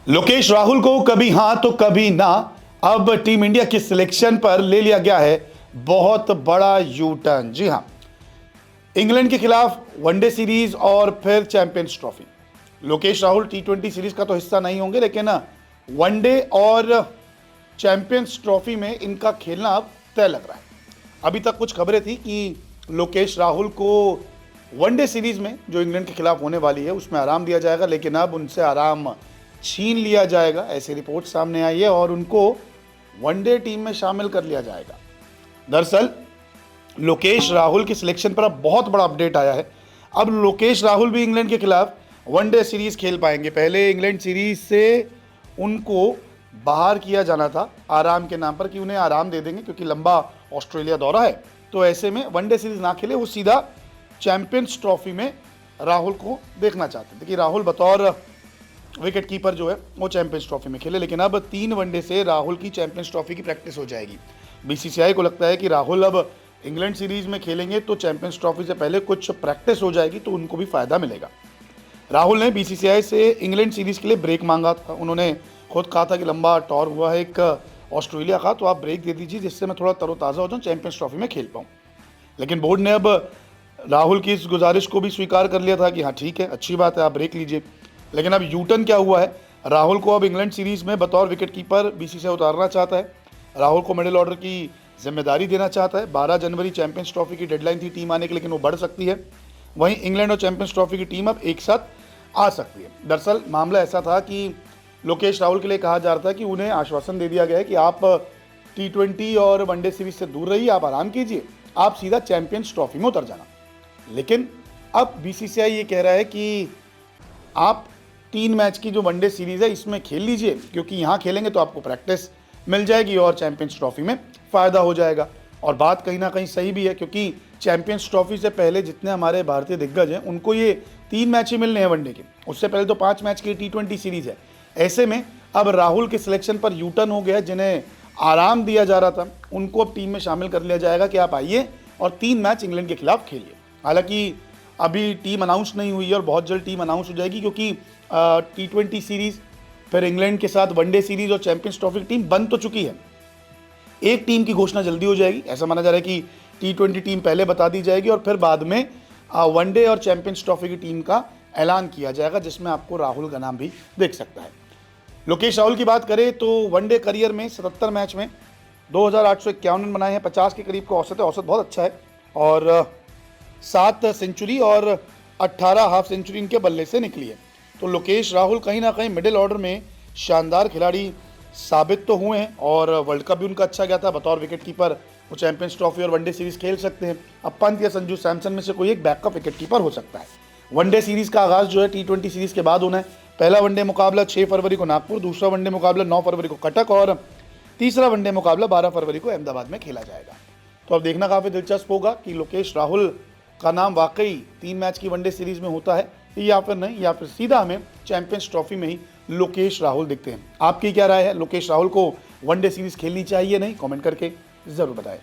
लोकेश राहुल को कभी हां तो कभी ना, अब टीम इंडिया की सिलेक्शन पर ले लिया गया है बहुत बड़ा यू टर्न। जी हां, इंग्लैंड के खिलाफ वनडे सीरीज और फिर चैंपियंस ट्रॉफी। लोकेश राहुल टी20 सीरीज का तो हिस्सा नहीं होंगे, लेकिन वनडे और चैंपियंस ट्रॉफी में इनका खेलना अब तय लग रहा है। अभी तक कुछ खबरें थी कि लोकेश राहुल को वनडे सीरीज में जो इंग्लैंड के खिलाफ होने वाली है उसमें आराम दिया जाएगा, लेकिन अब उनसे आराम छीन लिया जाएगा, ऐसी रिपोर्ट सामने आई है और उनको वनडे टीम में शामिल कर लिया जाएगा। दरअसल लोकेश राहुल की सिलेक्शन पर अब बहुत बड़ा अपडेट आया है। अब लोकेश राहुल भी इंग्लैंड के खिलाफ वनडे सीरीज खेल पाएंगे। पहले इंग्लैंड सीरीज से उनको बाहर किया जाना था आराम के नाम पर कि उन्हें आराम दे देंगे क्योंकि लंबा ऑस्ट्रेलिया दौरा है, तो ऐसे में वनडे सीरीज ना खेले, वो सीधा चैंपियंस ट्रॉफी में राहुल को देखना चाहते थे कि राहुल बतौर विकेट कीपर जो है वो चैंपियंस ट्रॉफी में खेले। लेकिन अब 3 वनडे से राहुल की चैंपियंस ट्रॉफी की प्रैक्टिस हो जाएगी। बीसीसीआई को लगता है कि राहुल अब इंग्लैंड सीरीज में खेलेंगे तो चैंपियंस ट्रॉफी से पहले कुछ प्रैक्टिस हो जाएगी, तो उनको भी फायदा मिलेगा। राहुल ने बीसीसीआई से इंग्लैंड सीरीज के लिए ब्रेक मांगा था। उन्होंने खुद कहा था कि लंबा टूर हुआ है एक ऑस्ट्रेलिया का, तो आप ब्रेक दे दीजिए जिससे मैं थोड़ा तरोताज़ा हो जाऊँ, चैंपियंस ट्रॉफी में खेल पाऊँ। लेकिन बोर्ड ने अब राहुल की इस गुजारिश को भी स्वीकार कर लिया था कि हाँ ठीक है, अच्छी बात है, आप ब्रेक लीजिए। लेकिन अब यूटर्न क्या हुआ है, राहुल को अब इंग्लैंड सीरीज में बतौर विकेट कीपर बीसीसीआई उतारना चाहता है। राहुल को मिडिल ऑर्डर की जिम्मेदारी देना चाहता है। 12 जनवरी चैंपियंस ट्रॉफी की डेडलाइन थी टीम आने की, लेकिन वो बढ़ सकती है। वहीं इंग्लैंड और चैंपियंस ट्रॉफी की टीम अब एक साथ आ सकती है। दरअसल मामला ऐसा था कि लोकेश राहुल के लिए कहा जा रहा था कि उन्हें आश्वासन दे दिया गया है कि आप टी20 और वनडे सीरीज से दूर रहिए, आप आराम कीजिए, आप सीधा चैंपियंस ट्रॉफी में उतर जाना। लेकिन अब बीसीसीआई ये कह रहा है कि आप 3 मैच की जो वनडे सीरीज है इसमें खेल लीजिए, क्योंकि यहाँ खेलेंगे तो आपको प्रैक्टिस मिल जाएगी और चैंपियंस ट्रॉफी में फ़ायदा हो जाएगा। और बात कहीं ना कहीं सही भी है, क्योंकि चैंपियंस ट्रॉफी से पहले जितने हमारे भारतीय दिग्गज हैं उनको ये 3 मैच ही मिलने हैं वनडे के। उससे पहले तो 5 मैच की टी20 सीरीज है। ऐसे में अब राहुल के सिलेक्शन पर यूटर्न हो गया। जिन्हें आराम दिया जा रहा था उनको अब टीम में शामिल कर लिया जाएगा कि आप आइए और 3 मैच इंग्लैंड के खिलाफ खेलिए। हालांकि अभी टीम अनाउंस नहीं हुई है और बहुत जल्द टीम अनाउंस हो जाएगी, क्योंकि टी20 सीरीज, फिर इंग्लैंड के साथ वनडे सीरीज और चैंपियंस ट्रॉफी की टीम बन तो चुकी है। एक टीम की घोषणा जल्दी हो जाएगी। ऐसा माना जा रहा है कि टी20 टीम पहले बता दी जाएगी और फिर बाद में वनडे और चैंपियंस ट्रॉफी की टीम का ऐलान किया जाएगा, जिसमें आपको राहुल का नाम भी देख सकता है। लोकेश राहुल की बात करें तो वनडे करियर में 77 मैच में 2851 रन बनाए हैं, 50 के करीब का औसत है। औसत बहुत अच्छा है और 7 सेंचुरी और 18 हाफ सेंचुरी इनके बल्ले से निकली है। तो लोकेश राहुल कहीं ना कहीं मिडिल ऑर्डर में शानदार खिलाड़ी साबित तो हुए हैं और वर्ल्ड कप भी उनका अच्छा गया था। बतौर विकेट कीपर वो चैंपियंस ट्रॉफी और वनडे सीरीज खेल सकते हैं। अब पंत या संजू सैमसन में से कोई एक बैकअप विकेट कीपर हो सकता है। वनडे सीरीज का आगाज जो है टी20 सीरीज के बाद होना है। पहला वनडे मुकाबला 6 फरवरी को नागपुर, दूसरा वनडे मुकाबला 9 फरवरी को कटक और तीसरा वनडे मुकाबला 12 फरवरी को अहमदाबाद में खेला जाएगा। तो अब देखना काफ़ी दिलचस्प होगा कि लोकेश राहुल का नाम वाकई 3 मैच की वनडे सीरीज में होता है या फिर नहीं, या फिर सीधा हमें चैंपियंस ट्रॉफी में ही लोकेश राहुल दिखते हैं। आपकी क्या राय है? लोकेश राहुल को वनडे सीरीज खेलनी चाहिए नहीं? कमेंट करके ज़रूर बताएं।